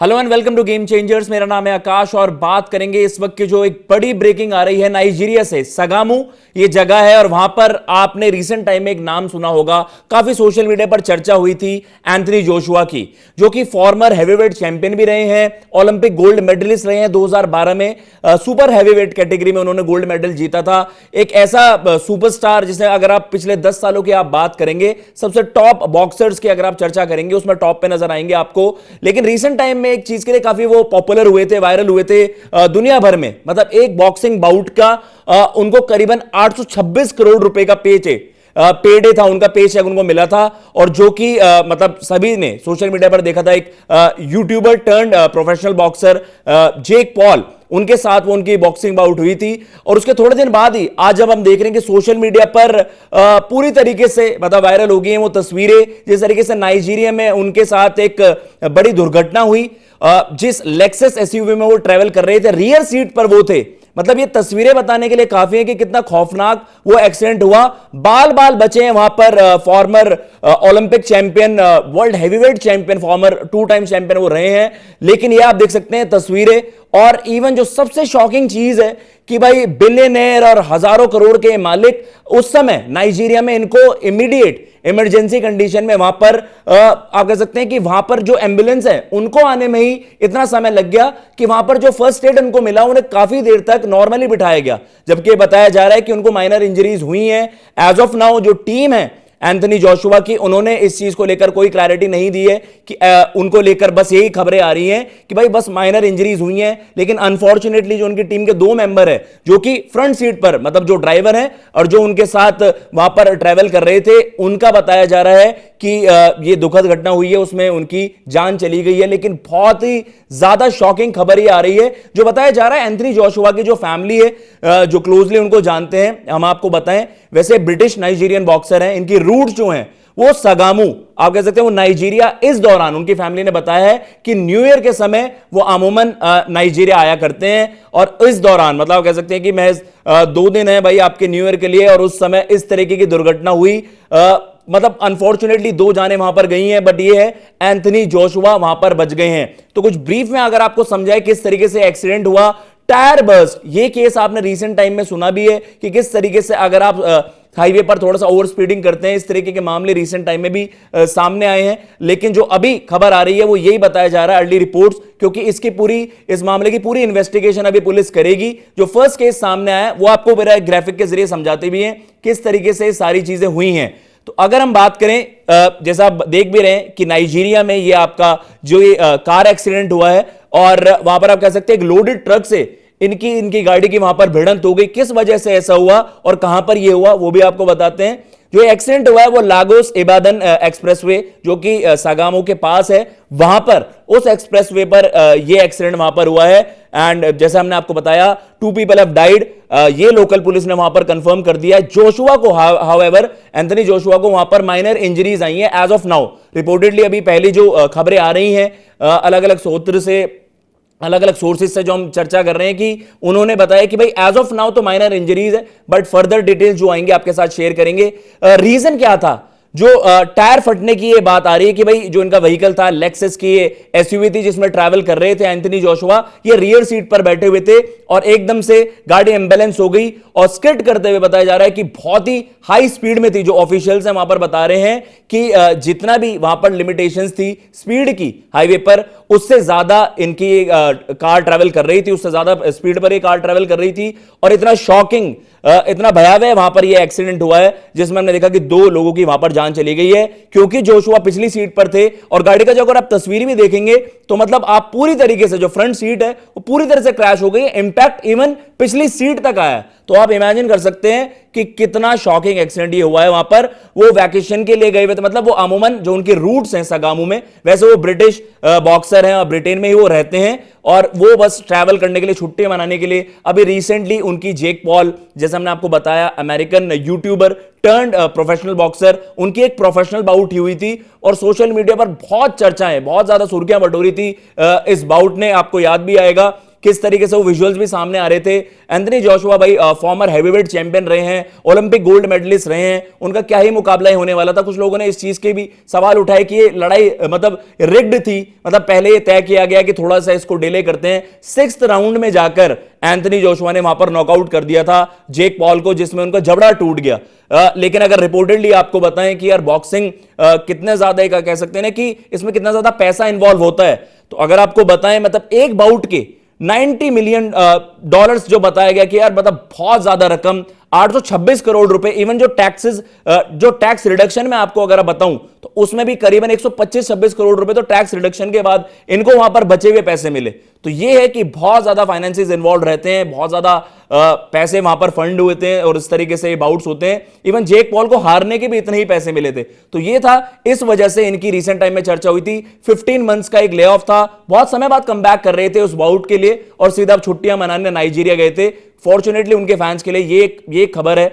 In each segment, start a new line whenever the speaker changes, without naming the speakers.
Hello and welcome to game changers. मेरा नाम है आकाश और बात करेंगे इस वक्त की जो एक बड़ी ब्रेकिंग आ रही है नाइजीरिया से। सगामू ये जगह है और वहां पर आपने रिसेंट टाइम में एक नाम सुना होगा, काफी सोशल मीडिया पर चर्चा हुई थी, एंथनी जोशुआ की, जो कि फॉर्मर हैवीवेट चैंपियन भी रहे हैं, ओलंपिक गोल्ड मेडलिस्ट रहे हैं। 2012 में सुपर हैवीवेट कैटेगरी में उन्होंने गोल्ड मेडल जीता था। एक ऐसा सुपरस्टार जिसने, अगर आप पिछले 10 सालों की आप बात करेंगे, सबसे टॉप बॉक्सर्स की अगर आप चर्चा करेंगे, उसमें टॉप पे नजर आएंगे आपको। लेकिन रिसेंट टाइम एक चीज के लिए काफी वो पॉपुलर हुए थे, वायरल हुए थे दुनिया भर में। मतलब एक बॉक्सिंग बाउट का उनको करीबन 826 करोड़ रुपए का पेडे था, उनका पे चेक उनको मिला था। और जो कि मतलब सभी ने सोशल मीडिया पर देखा था, एक YouTuber turned professional boxer Jake Paul, उनके साथ वो उनकी बॉक्सिंग बाउट हुई थी। और उसके थोड़े दिन बाद ही आज जब हम देख रहे हैं कि सोशल मीडिया पर पूरी तरीके से मतलब वायरल हो गई हैं वो तस्वीरें, जिस तरीके से नाइजीरिया में उनके साथ एक बड़ी दुर्घटना हुई। जिस लेक्सस एसयूवी में वो ट्रेवल कर रहे थे, रियर सीट पर वो थे। मतलब ये तस्वीरें बताने के लिए काफी है कि कितना खौफनाक वो एक्सीडेंट हुआ। बाल बाल बचे हैं वहां पर। Farmer Olympic champion, world heavyweight champion, farmer 2 time champion वो रहे हैं। लेकिन ये आप देख सकते हैं तस्वीरें। और इवन जो सबसे शॉकिंग चीज है कि भाई बिलियनेयर और हजारों करोड़ के मालिक उस समय नाइजीरिया में इनको इमीडिएट इमरजेंसी कंडीशन में वहां पर आप कह सकते हैं कि वहां पर जो एम्बुलेंस है उनको आने में ही इतना समय लग गया कि वहां पर जो फर्स्ट एड उनको मिला उन्हें काफी देर तक नॉर्मली बिठाया गया। जबकि बताया जा रहा है कि उनको माइनर इंजरीज हुई हैं। एज ऑफ नाउ जो टीम है एंथनी जोशुआ की, उन्होंने इस चीज को लेकर कोई क्लैरिटी नहीं दी है कि उनको लेकर बस यही खबरें आ रही हैं कि भाई बस माइनर इंजरीज हुई हैं। लेकिन अनफॉर्चुनेटली जो उनकी टीम के 2 मेंबर है, जो कि फ्रंट सीट पर, मतलब जो ड्राइवर है और जो उनके साथ वहां पर ट्रैवल कर रहे थे, उनका बताया जा रहा है कि ये दुखद घटना हुई है, उसमें उनकी जान चली गई है। लेकिन बहुत ही ज्यादा शॉकिंग खबर ये आ रही है, जो बताया जा रहा है एंथनी जोशुआ की जो फैमिली है, जो क्लोजली उनको जानते हैं, हम आपको बताएं, वैसे ब्रिटिश नाइजीरियन बॉक्सर हैं। इनकी रूट जो हैं वो सगामू, आप कह सकते हैं वो नाइजीरिया। इस दौरान उनकी फैमिली ने बताया है कि न्यू ईयर के समय वो अमूमन नाइजीरिया आया करते हैं। और इस दौरान मतलब आप कह सकते हैं कि महज 2 दिन है भाई आपके न्यू ईयर के लिए, और उस समय इस तरीके की दुर्घटना हुई। मतलब अनफॉर्चुनेटली 2 जाने वहां पर गई हैं, बट ये है एंथनी जोशुआ वहां पर बच गए हैं। तो कुछ ब्रीफ में अगर आपको समझाए किस तरीके से एक्सीडेंट हुआ, टायर बर्स्ट, ये केस आपने रीसेंट टाइम में सुना भी है कि किस तरीके से अगर आप हाईवे पर थोड़ा सा ओवर स्पीडिंग करते हैं, इस तरीके के मामले रीसेंट टाइम में भी सामने आए हैं। लेकिन जो अभी खबर आ रही है वो यही बताया जा रहा है, अर्ली रिपोर्ट्स, क्योंकि इस मामले की पूरी इन्वेस्टिगेशन अभी पुलिस करेगी। जो फर्स्ट केस सामने आया वो आपको मेरा ग्राफिक के जरिए समझाते भी हैं किस तरीके से सारी चीजें हुई हैं। तो अगर हम बात करें, जैसा आप देख भी रहे हैं कि नाइजीरिया में ये आपका जो ये कार एक्सीडेंट हुआ है, और वहां पर आप कह सकते हैं एक लोडेड ट्रक से इनकी गाड़ी की वहां पर भिड़ंत हो गई। किस वजह से ऐसा हुआ और कहां पर यह हुआ वो भी आपको बताते हैं। जो एक्सीडेंट हुआ है वो लागोस इबादन एक्सप्रेसवे, जो कि सगामू के पास है, वहां पर उस एक्सप्रेसवे पर ये एक्सीडेंट वहां पर हुआ है। एंड जैसा हमने आपको बताया 2 पीपल हैव डाइड, ये लोकल पुलिस ने वहां पर कंफर्म कर दिया है। जोशुआ को हाउएवर, एंथनी जोशुआ को वहां पर माइनर इंजरीज आई हैं एज ऑफ नाउ। रिपोर्टेडली अभी पहली जो खबरें आ रही हैं अलग अलग सूत्र से, अलग अलग सोर्सेज से जो हम चर्चा कर रहे हैं, कि उन्होंने बताया कि भाई एज ऑफ नाउ तो माइनर इंजरीज है, बट फर्दर डिटेल्स जो आएंगे आपके साथ शेयर करेंगे। रीजन क्या था जो टायर फटने की ये बात आ रही है कि भाई जो इनका व्हीकल था लेक्सस की एसयूवी थी जिसमें ट्रैवल कर रहे थे एंथनी जोशुआ, ये रियर सीट पर बैठे हुए थे और एकदम से गाड़ी एम्बुलेंस हो गई और स्किड करते हुए बताया जा रहा है कि बहुत ही हाई स्पीड में थी। जो ऑफिशियल्स हैं वहां पर बता रहे हैं कि जितना भी वहां पर लिमिटेशंस थी स्पीड की हाईवे पर, उससे ज्यादा इनकी कार ट्रैवल कर रही थी, उससे ज्यादा स्पीड पर ये कार ट्रैवल कर रही थी। और इतना शॉकिंग, इतना भयावह वहां पर ये एक्सीडेंट हुआ है, जिसमें हमने देखा कि 2 लोगों की वहां पर जान चली गई है, क्योंकि जोशुआ पिछली सीट पर थे। और गाड़ी का जो अगर आप तस्वीर भी देखेंगे तो मतलब आप पूरी तरीके से जो फ्रंट सीट है वो पूरी तरह से क्रैश हो गई, इंपैक्ट इवन पिछली सीट तक आया। तो आप इमेजिन कर सकते हैं कि कितना शॉकिंग एक्सीडेंट ये हुआ है। वहां पर वो वैकेशन के लिए गए हुए थे, मतलब वो अमूमन जो उनके रूट्स हैं सगामू में, वैसे वो ब्रिटिश बॉक्सर हैं और ब्रिटेन में ही वो रहते हैं, और वो बस ट्रैवल करने के लिए, छुट्टी मनाने के लिए अभी रिसेंटली उनकी जेक पॉल, जैसे हमने आपको बताया, American YouTuber turned professional boxer, उनकी एक प्रोफेशनल बाउट हुई थी और सोशल मीडिया पर बहुत चर्चाएं, बहुत ज्यादा सुर्खियां बटोरी थी इस बाउट ने। आपको याद भी आएगा किस तरीके से वो विजुअल्स भी सामने आ रहे थे। एंथनी जोशुआ भाई फॉर्मर हैवीवेट चैंपियन रहे हैं, ओलंपिक गोल्ड मेडलिस्ट रहे हैं, उनका क्या ही मुकाबला होने वाला था। कुछ लोगों ने इस चीज के भी सवाल उठाए कि ये लड़ाई मतलब रिग्ड थी, मतलब पहले ये तय किया गया कि थोड़ा सा इसको डिले करते हैं। 6th राउंड में जाकर एंथनी जोशुआ ने वहां पर नॉकआउट कर दिया था जेक पॉल को, जिसमें उनका जबड़ा टूट गया। लेकिन अगर रिपोर्टेडली आपको बताएं कि यार बॉक्सिंग कितने ज्यादा कह सकते हैं ना कि इसमें कितना ज्यादा पैसा इन्वॉल्व होता है, तो अगर आपको बताएं मतलब एक बाउट के 90 मिलियन डॉलर्स जो बताया गया कि यार मतलब बहुत ज्यादा रकम, 826 करोड़ रुपए। इवन जो टैक्स रिडक्शन में आपको अगर बताऊं तो उसमें भी करीबन 125-26 करोड़ रुपए तो टैक्स रिडक्शन के बाद इनको वहां पर बचे हुए पैसे मिले। तो ये है कि बहुत ज्यादा फाइनेंसेस इन्वॉल्व रहते हैं, बहुत ज्यादा पैसे वहां पर फंड हुए थे और इस तरीके से बाउट्स होते हैं। इवन जेक पॉल को हारने के भी इतने ही पैसे मिले थे। तो ये था, इस वजह से इनकी रिसेंट टाइम में चर्चा हुई थी। 15 मंथ्स का एक ले ऑफ था, बहुत समय बाद कम बैक कर रहे थे उस बाउट के लिए और सीधा छुट्टियां मनाने नाइजीरिया गए थे। फॉर्चुनेटली उनके फैंस के लिए ये खबर है,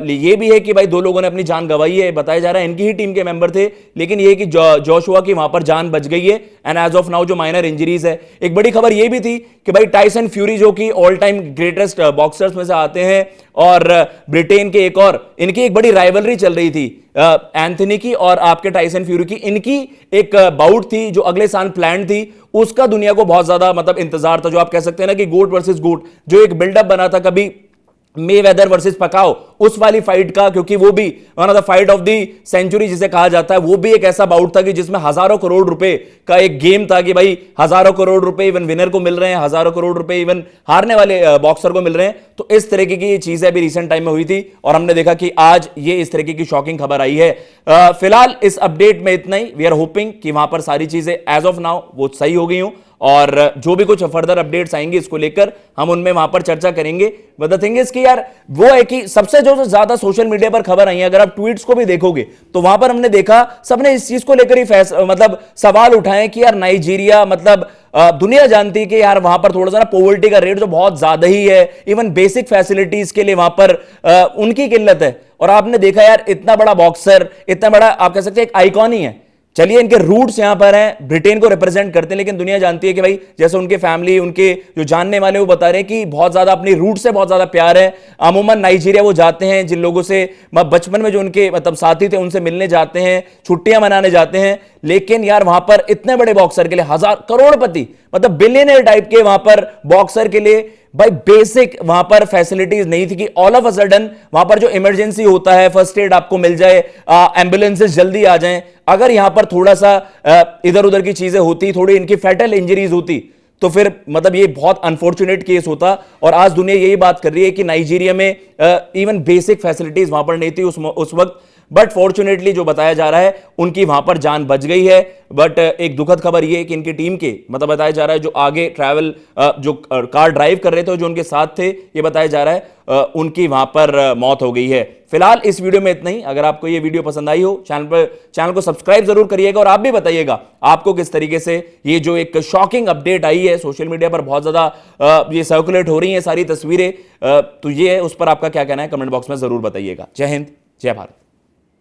ये भी है कि भाई 2 लोगों ने अपनी जान गंवाई है। बताया जा रहा है इनकी ही टीम के मेंबर थे, लेकिन ये कि जोशुआ की वहां पर जान बच गई है एंड एज ऑफ नाउ जो माइनर इंजरीज है। एक बड़ी खबर ये भी थी कि भाई टाइसन फ्यूरी जो कि ऑल टाइम ग्रेटेस्ट बॉक्सर्स में से आते हैं और ब्रिटेन के इनकी एक बड़ी राइवलरी चल रही थी एंथनी की और आपके टाइसन फ्यूरी की। इनकी एक बाउट थी जो अगले साल प्लान थी, उसका दुनिया को बहुत ज्यादा मतलब इंतजार था। जो आप कह सकते हैं ना कि गोट वर्सेस गोट, जो एक बिल्डअप बना था कभी मेवेदर वर्सेस पकाओ, उस वाली फाइट का, क्योंकि वो भी one of the fight of the century जिसे कहा जाता है, वो भी एक ऐसा बाउट था कि जिसमें हजारों करोड़ रुपए का एक गेम था कि भाई हजारों करोड़ रुपए इवन विनर को मिल रहे हैं, हजारों करोड़ रुपए इवन हारने वाले बॉक्सर को मिल रहे हैं। तो इस तरीके की चीजें अभी रिसेंट टाइम में हुई थी और हमने देखा कि आज ये इस तरीके की शॉकिंग खबर आई है। फिलहाल इस अपडेट में इतना ही। वी आर होपिंग कि वहां पर सारी चीजें एज ऑफ नाउ वो सही हो गई हूं और जो भी कुछ फर्दर अपडेट्स आएंगे इसको लेकर हम उनमें वहां पर चर्चा करेंगे। बट द थिंग इज कि यार वो है कि सबसे जो ज्यादा सोशल मीडिया पर खबर आई है, अगर आप ट्वीट्स को भी देखोगे तो वहां पर हमने देखा सबने इस चीज को लेकर ही मतलब सवाल उठाए कि यार नाइजीरिया मतलब दुनिया जानती है कि यार वहां पर थोड़ा सा ना पॉवर्टी का रेट जो बहुत ज्यादा ही है, इवन बेसिक फैसिलिटीज के लिए वहां पर उनकी किल्लत है। और आपने देखा यार इतना बड़ा बॉक्सर, इतना बड़ा आप कह सकते हैं एक आइकॉन ही है। चलिए इनके रूट्स यहां पर हैं, ब्रिटेन को रिप्रेजेंट करते हैं, लेकिन दुनिया जानती है कि भाई जैसे उनके फैमिली, उनके जो जानने वाले वो बता रहे हैं कि बहुत ज्यादा अपनी रूट से बहुत ज्यादा प्यार है। अमूमन नाइजीरिया वो जाते हैं जिन लोगों से बचपन में जो उनके मतलब साथी थे उनसे मिलने जाते हैं, छुट्टियां मनाने जाते हैं। लेकिन यार वहां पर इतने बड़े बॉक्सर के लिए, हजार करोड़पति मतलब बिलियनर टाइप के वहां पर बॉक्सर के लिए भाई बेसिक वहां पर फैसिलिटीज नहीं थी कि ऑल ऑफ अ सडन वहां पर जो इमरजेंसी होता है, फर्स्ट एड आपको मिल जाए, एम्बुलेंसेस जल्दी आ जाएं। अगर यहां पर थोड़ा सा इधर उधर की चीजें होती, थोड़ी इनकी फैटल इंजरीज होती, तो फिर मतलब ये बहुत अनफॉर्चुनेट केस होता। और आज दुनिया यही बात कर रही है कि नाइजीरिया में इवन बेसिक फैसिलिटीज वहां पर नहीं थी उस वक्त। बट फॉर्चुनेटली जो बताया जा रहा है उनकी वहां पर जान बच गई है। बट एक दुखद खबर यह है कि इनकी टीम के मतलब बताया जा रहा है जो आगे ट्रैवल जो कार ड्राइव कर रहे थे, जो उनके साथ थे, ये बताया जा रहा है उनकी वहां पर मौत हो गई है। फिलहाल इस वीडियो में इतना ही। अगर आपको ये वीडियो पसंद आई हो, चैनल को सब्सक्राइब जरूर करिएगा और आप भी बताइएगा आपको किस तरीके से ये जो एक शॉकिंग अपडेट आई है, सोशल मीडिया पर बहुत ज्यादा ये सर्कुलेट हो रही है सारी तस्वीरें, तो ये है, उस पर आपका क्या कहना है कमेंट बॉक्स में जरूर बताइएगा। जय हिंद, जय भारत।